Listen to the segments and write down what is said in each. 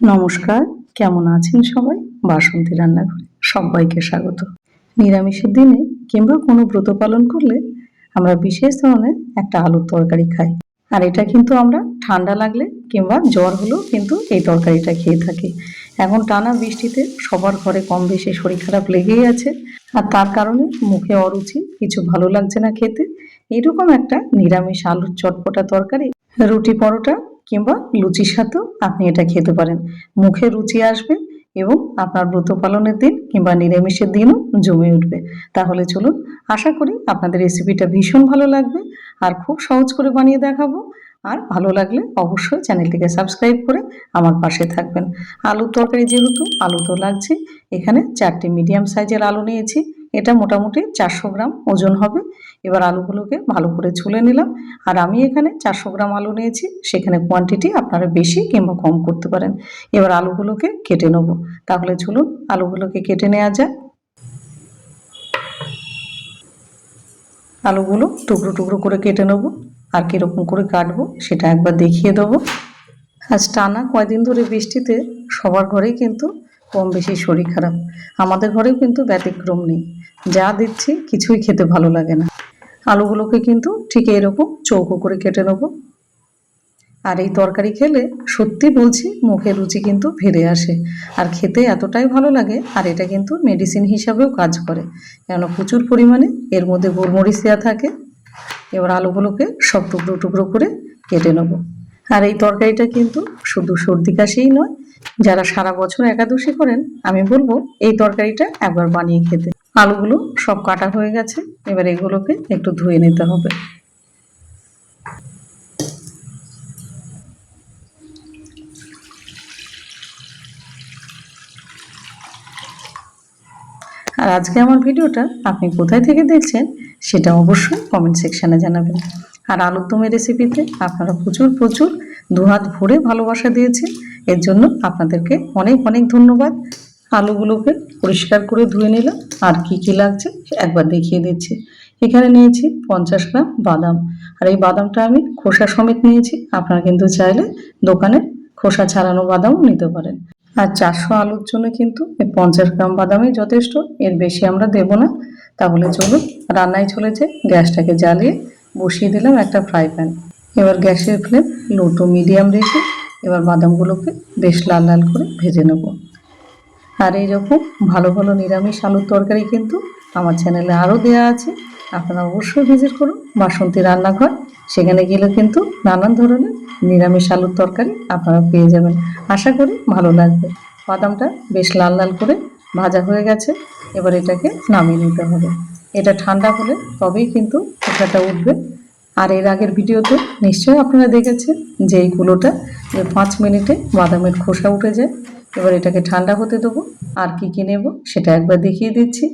নমস্কার, কেমন আছেন সবাই? বাসন্তী রান্নাঘরে সবাইকে স্বাগত। নিরামিষের দিনে কিংবা কোনো ব্রত পালন করলে আমরা বিশেষ ধরনের একটা আলুর তরকারি খাই। আর এটা কিন্তু আমরা ঠান্ডা লাগলে কিংবা জ্বর হলেও কিন্তু এই তরকারিটা খেয়ে থাকি। এখন টানা বৃষ্টিতে সবার ঘরে কম বেশি শরীর খারাপ লেগেই আছে, আর তার কারণে মুখে অরুচি, কিছু ভালো লাগছে না খেতে। এরকম একটা নিরামিষ আলুর চটপটা তরকারি রুটি, পরোটা কিংবা লুচির সাথেও আপনি এটা খেতে পারেন। মুখে রুচি আসবে এবং আপনার ব্রত পালনের দিন কিংবা নিরামিষের দিনও জমে উঠবে। তাহলে চলুন, আশা করি আপনাদের রেসিপিটা ভীষণ ভালো লাগবে আর খুব সহজ করে বানিয়ে দেখাবো। আর ভালো লাগলে অবশ্যই চ্যানেলটিকে সাবস্ক্রাইব করে আমার পাশে থাকবেন। আলুর তরকারি যেহেতু আলু তো লাগছে, এখানে 4টে মিডিয়াম সাইজের আলু নিয়েছি। এটা মোটামুটি 400 গ্রাম ওজন হবে। এবার আলুগুলোকে ভালো করে ছুলে নিলাম। আর আমি এখানে 400 গ্রাম আলু নিয়েছি, সেখানে কোয়ান্টিটি আপনারা বেশি কিংবা কম করতে পারেন। এবার আলুগুলোকে কেটে নেব। তাহলে চলুন আলুগুলোকে কেটে নেওয়া যাক। আলুগুলো টুকরো টুকরো করে কেটে নেব। আর কীরকম করে কাটবো সেটা একবার দেখিয়ে দেবো। আজ টানা কয়দিন ধরে বৃষ্টিতে সবার ঘরেই কিন্তু কম বেশি শরীর খারাপ। আমাদের ঘরেও কিন্তু ব্যতিক্রম নেই। যা দিচ্ছি কিছুই খেতে ভালো লাগে না। আলুগুলোকে কিন্তু ঠিক এরকম চৌকো করে কেটে নেব। আর এই তরকারি খেলে সত্যি বলছি মুখে রুচি কিন্তু ফিরে আসে, আর খেতে এতটাই ভালো লাগে। আর এটা কিন্তু মেডিসিন হিসাবেও কাজ করে, কেননা প্রচুর পরিমাণে এর মধ্যে গোলমরিচ দেওয়া থাকে। এবার আলুগুলোকে সব টুকরো টুকরো করে কেটে নেব। আর এই তরকারিটা কিন্তু শুধু সর্দি কাশিই নয়, যারা সারা বছর একাদশী করেন আমি বলবো এই তরকারিটা একবার বানিয়ে খেতে। আলুগুলো সব কাটা হয়ে গেছে, এবার এগুলোকে একটু ধুয়ে নিতে হবে। আর আজকে আমার ভিডিওটা আপনি কোথায় থেকে দেখছেন সেটা অবশ্যই কমেন্ট সেকশানে জানাবেন। আর আলুর দমের রেসিপিতে আপনারা প্রচুর প্রচুর দুহাত ভরে ভালোবাসা দিয়েছেন, এর জন্য আপনাদেরকে অনেক অনেক ধন্যবাদ। আলুগুলোকে পরিষ্কার করে ধুয়ে নিলাম। আর কি কি লাগছে একবার দেখিয়ে দিচ্ছি। এখানে নিয়েছি 50 গ্রাম বাদাম। আর এই বাদামটা আমি খোসা সমেত নিয়েছি। আপনারা কিন্তু চাইলে দোকানে খোসা ছাড়ানো বাদামও নিতে পারেন। আর 400 আলুর জন্য কিন্তু এই 50 গ্রাম বাদামই যথেষ্ট, এর বেশি আমরা দেব না। তাহলে চলুন রান্নায় চলে যাই। গ্যাসটাকে জ্বালিয়ে বসিয়ে দিলাম একটা ফ্রাই প্যান। এবার গ্যাসের ফ্লেম লো টু মিডিয়াম রেখে এবার বাদামগুলোকে বেশ লাল লাল করে ভেজে নেব। আর এইরকম ভালো ভালো নিরামিষ আলুর তরকারি কিন্তু আমার চ্যানেলে আরও দেওয়া আছে, আপনারা অবশ্যই ভিজিট করুন বাসন্তী রান্নাঘর। সেখানে গেলে কিন্তু নানান ধরনের নিরামিষ আলুর তরকারি আপনারা পেয়ে যাবেন। আশা করি ভালো লাগবে। বাদামটা বেশ লাল লাল করে ভাজা হয়ে গেছে, এবার এটাকে নামিয়ে নিতে হবে। এটা ঠান্ডা হলে তবেই কিন্তু খোসাটা উঠবে। আর এর আগের ভিডিওতে নিশ্চয়ই আপনারা দেখেছেন যে এই কুলোটা যে 5 মিনিটে বাদামের খোসা উঠে যায়। এবার এটাকে ঠান্ডা হতে দেবো। আর কি কি নেব সেটা একবার দেখিয়ে দিচ্ছি।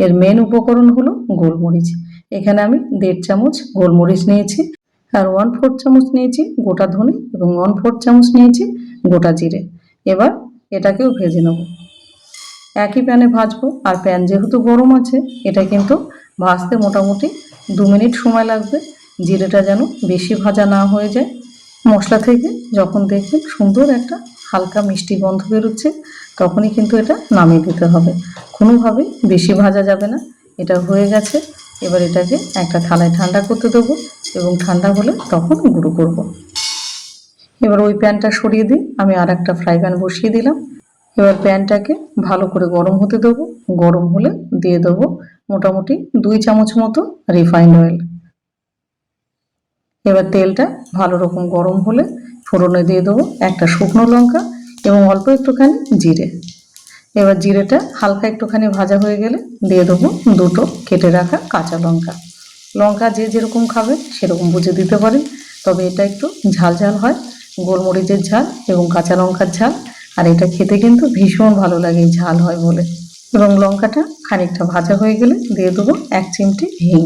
এর মেন উপকরণ হলো গোলমরিচ। এখানে আমি 1.5 চামচ গোলমরিচ নিয়েছি। আর 1/4 চামচ নিয়েছি গোটা ধনে এবং 1/4 চামচ নিয়েছি গোটা জিরে। এবার এটাকেও ভেজে নেব। একই প্যানে ভাজবো। আর প্যান যেহেতু গরম আছে, এটা কিন্তু ভাজতে মোটামুটি 2 মিনিট সময় লাগবে। জিরেটা যেন বেশি ভাজা না হয়ে যায়। মশলা থেকে যখন দেখবেন সুন্দর একটা হালকা মিষ্টি গন্ধ বেরোচ্ছে, তখনই কিন্তু এটা নামিয়ে দিতে হবে। কোনোভাবেই বেশি ভাজা যাবে না। এটা হয়ে গেছে। এবার এটাকে একটা থালায় ঠান্ডা করতে দেবো এবং ঠান্ডা হলে তখন গুঁড়ো করব। এবার ওই প্যানটা সরিয়ে দিয়ে আমি আর একটা ফ্রাই প্যান বসিয়ে দিলাম। এবার প্যানটাকে ভালো করে গরম হতে দেবো। গরম হলে দিয়ে দেবো মোটামুটি 2 চামচ মতো রিফাইন্ড অয়েল। এবার তেলটা ভালো রকম গরম হলে ফোড়নে দিয়ে দেবো একটা শুকনো লঙ্কা এবং অল্প একটুখানি জিরে। এবার জিরেটা হালকা একটুখানি ভাজা হয়ে গেলে দিয়ে দেবো 2টো কেটে রাখা কাঁচা লঙ্কা। লঙ্কা যে যেরকম খাবেন সেরকম বুঝে দিতে পারেন, তবে এটা একটু ঝাল ঝাল হয়, গোলমরিচের ঝাল এবং কাঁচা লঙ্কার ঝাল। আর এটা খেতে কিন্তু ভীষণ ভালো লাগে ঝাল হয় বলে। এবং লঙ্কাটা খানিকটা ভাজা হয়ে গেলে দিয়ে দেবো 1 চিমটি হিং।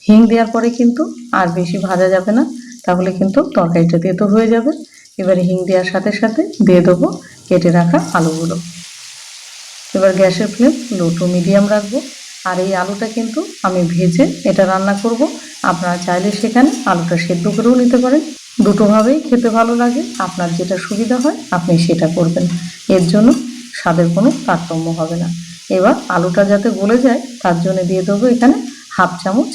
হিং দেওয়ার পরে কিন্তু আর বেশি ভাজা যাবে না, তাহলে কিন্তু তরকারিটা তেতো হয়ে যাবে। এবারে হিং দেওয়ার সাথে সাথে দিয়ে দেবো কেটে রাখা আলুগুলো। এবার গ্যাসের ফ্লেম লো টু মিডিয়াম রাখবো। আর এই আলুটা কিন্তু আমি ভেজে এটা রান্না করব। আপনারা চাইলে সেখানে আলুটা সেদ্ধ করেও নিতে পারেন। দুটোভাবেই খেতে ভালো লাগে, আপনার যেটা সুবিধা হয় আপনি সেটা করবেন। এর জন্য স্বাদের কোনো তারতম্য হবে না। এবার আলুটা যাতে গলে যায় তার জন্য দিয়ে দেবো এখানে হাফ চামচ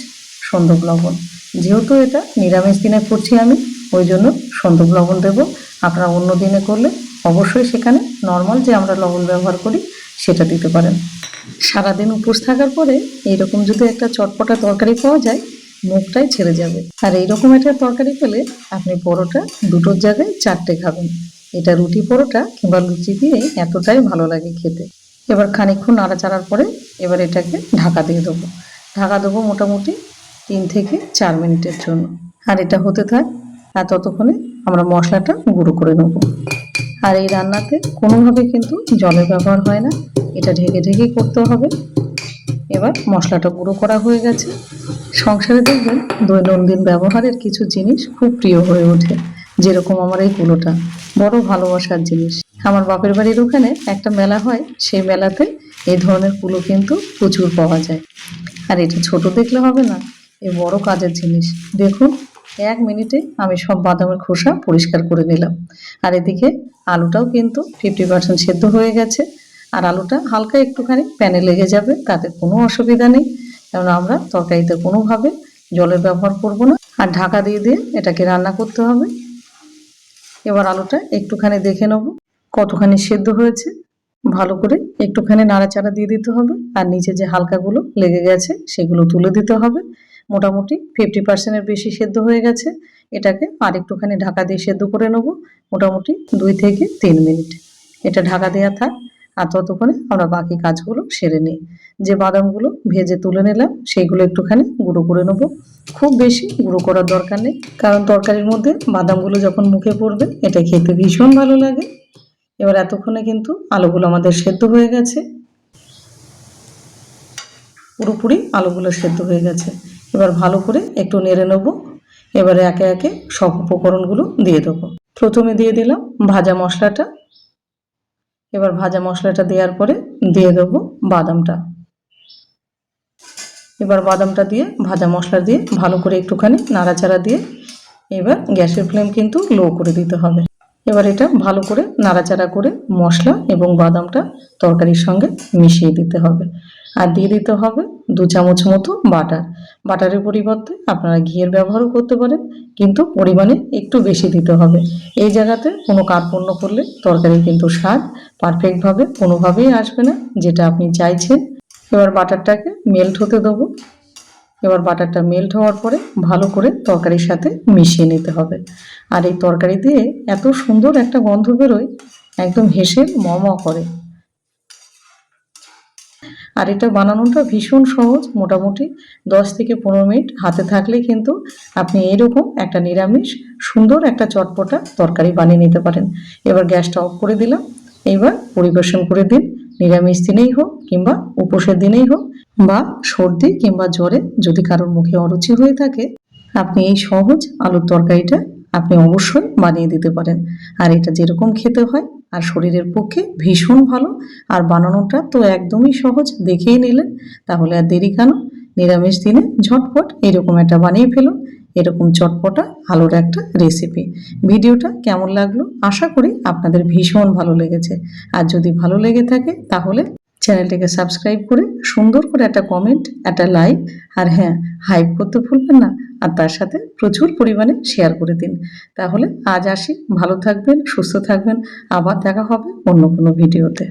সন্দক লবণ। যেহেতু এটা নিরামিষ দিনে করছি আমি, ওই জন্য সন্দক লবণ দেবো। আপনারা অন্য দিনে করলে অবশ্যই সেখানে নর্মাল যে আমরা লবণ ব্যবহার করি সেটা দিতে পারেন। সারাদিন উপোস থাকার পরে এইরকম যদি একটা চটপটা তরকারি পাওয়া যায়, মুখটাই ছেড়ে যাবে। আর এইরকম একটা তরকারি পেলে আপনি পরোটা দুটোর জায়গায় 4টে খাবেন। এটা রুটি পরোটা কিংবা লুচি দিয়ে এতটাই ভালো লাগে খেতে। এবার খানিকক্ষণ নাড়াচাড়ার পরে এবার এটাকে ঢাকা দিয়ে দেবো। ঢাকা দেবো মোটামুটি 3 থেকে 4 মিনিটের জন্য। আর এটা হতে থাক, আর ততক্ষণে আমরা মশলাটা গুঁড়ো করে নেব। আর এই রান্নাতে কোনোভাবে কিন্তু জলের ব্যবহার হয় না, এটা ঢেকে ঢেকেই করতে হবে। এবার মশলাটা গুঁড়ো করা হয়ে গেছে। সংসারে দেখবেন দৈনন্দিন ব্যবহারের কিছু জিনিস খুব প্রিয় হয়ে ওঠে, যেরকম আমার এই কুলোটা বড় ভালোবাসার জিনিস। আমার বাপের বাড়ির ওখানে একটা মেলা হয়, সেই মেলাতে এই ধরনের কুলো কিন্তু প্রচুর পাওয়া যায়। আর এটা ছোট দেখলে হবে না, এ বড় কাজের জিনিস। দেখুন 1 মিনিটে আমি সব বাদামের খোসা পরিষ্কার করে নিলাম। আর এদিকে আলুটাও কিন্তু 50% সেদ্ধ হয়ে গেছে। আর আলুটা হালকা একটুখানি প্যানে লেগে যাবে, তাতে কোনো অসুবিধা নেই, কারণ আমরা তরকারিতে কোনোভাবে জলের ব্যবহার করব না। আর ঢাকা দিয়ে দিয়ে এটাকে রান্না করতে হবে। এবার আলুটা একটুখানি দেখে নেব কতখানি সেদ্ধ হয়েছে। ভালো করে একটুখানি নাড়াচাড়া দিয়ে দিতে হবে, আর নিচে যে হালকাগুলো লেগে গেছে সেগুলো তুলে দিতে হবে। মোটামুটি 50%-এর বেশি সেদ্ধ হয়ে গেছে। এটাকে আর একটুখানি ঢাকা দিয়ে সেদ্ধ করে নেব, মোটামুটি 2 থেকে 3 মিনিট। এটা ঢাকা দেওয়া থাক, আর ততক্ষণে আমরা বাকি কাজগুলো সেরে নিই। যে বাদামগুলো ভেজে তুলে নিলাম সেইগুলো একটুখানি গুঁড়ো করে নেব। খুব বেশি গুঁড়ো করার দরকার নেই, কারণ তরকারির মধ্যে বাদামগুলো যখন মুখে পড়বে এটা খেতে ভীষণ ভালো লাগে। এবার এতক্ষণে কিন্তু আলুগুলো আমাদের সেদ্ধ হয়ে গেছে, পুরোপুরি আলুগুলো সেদ্ধ হয়ে গেছে। এবার ভালো করে একটু নেড়ে নেব। এবারে একে একে সব উপকরণগুলো দিয়ে দেবো। প্রথমে দিয়ে দিলাম ভাজা মশলাটা। এবার ভাজা মশলাটা দেওয়ার পরে দিয়ে দেবো বাদামটা। এবার বাদামটা দিয়ে ভাজা মশলা দিয়ে ভালো করে একটুখানি নাড়াচাড়া দিয়ে এবার গ্যাসের ফ্লেম কিন্তু লো করে দিতে হবে। এবার এটা ভালো করে নাড়াচাড়া করে মশলা এবং বাদামটা তরকারির সঙ্গে মিশিয়ে দিতে হবে। আর দিয়ে দিতে হবে 2 চামচ মতো বাটার। বাটারের পরিবর্তে আপনারা ঘিয়ের ব্যবহারও করতে পারেন, কিন্তু পরিমাণে একটু বেশি দিতে হবে। এই জায়গাতে কোনো কার্পণ্য করলে তরকারির কিন্তু স্বাদ পারফেক্টভাবে কোনোভাবেই আসবে না, যেটা আপনি চাইছেন। এবার বাটারটাকে মেল্ট হতে দেবো। এবার বাটারটা মেল্ট হওয়ার পরে ভালো করে তরকারির সাথে মিশিয়ে নিতে হবে। আর এই তরকারি দিয়ে এত সুন্দর একটা গন্ধ বেরোয়, একদম হেসে ম করে। আর এটা বানানোটা ভীষণ সহজ, মোটামুটি 10 থেকে 15 মিনিট হাতে থাকলে কিন্তু আপনি এরকম একটা নিরামিষ সুন্দর একটা চটপটা তরকারি বানিয়ে নিতে পারেন। এবার গ্যাসটা অফ করে দিলাম। এইবার পরিবেশন করে দিন, নিরামিষ দিনেই হোক কিংবা উপোসের দিনেই হোক, বা সর্দি কিংবা জ্বরে যদি কারোর মুখে অরুচি হয়ে থাকে, আপনি এই সহজ আলুর তরকারিটা আপনি অবশ্যই বানিয়ে দিতে পারেন। আর এটা যেরকম খেতে হয় আর শরীরের পক্ষে ভীষণ ভালো। আর বানানোটা তো একদমই সহজ, দেখেই নিলেন। তাহলে আর দেরি কেন, নিরামিষ দিনে ঝটপট এরকম একটা বানিয়ে ফেলুন, এরকম চটপটা আলুর একটা রেসিপি। ভিডিওটা কেমন লাগলো আশা করি আপনাদের ভীষণ ভালো লেগেছে। আর যদি ভালো লেগে থাকে তাহলে চ্যানেলটাকে সাবস্ক্রাইব করে সুন্দর করে একটা কমেন্ট, একটা লাইক, আর হ্যাঁ, হাইপ করতে ভুলবেন না। আর তার সাথে প্রচুর পরিমাণে শেয়ার করে দিন। তাহলে আজ আসি, ভালো থাকবেন, সুস্থ থাকবেন। আবার দেখা হবে অন্য কোনো ভিডিওতে।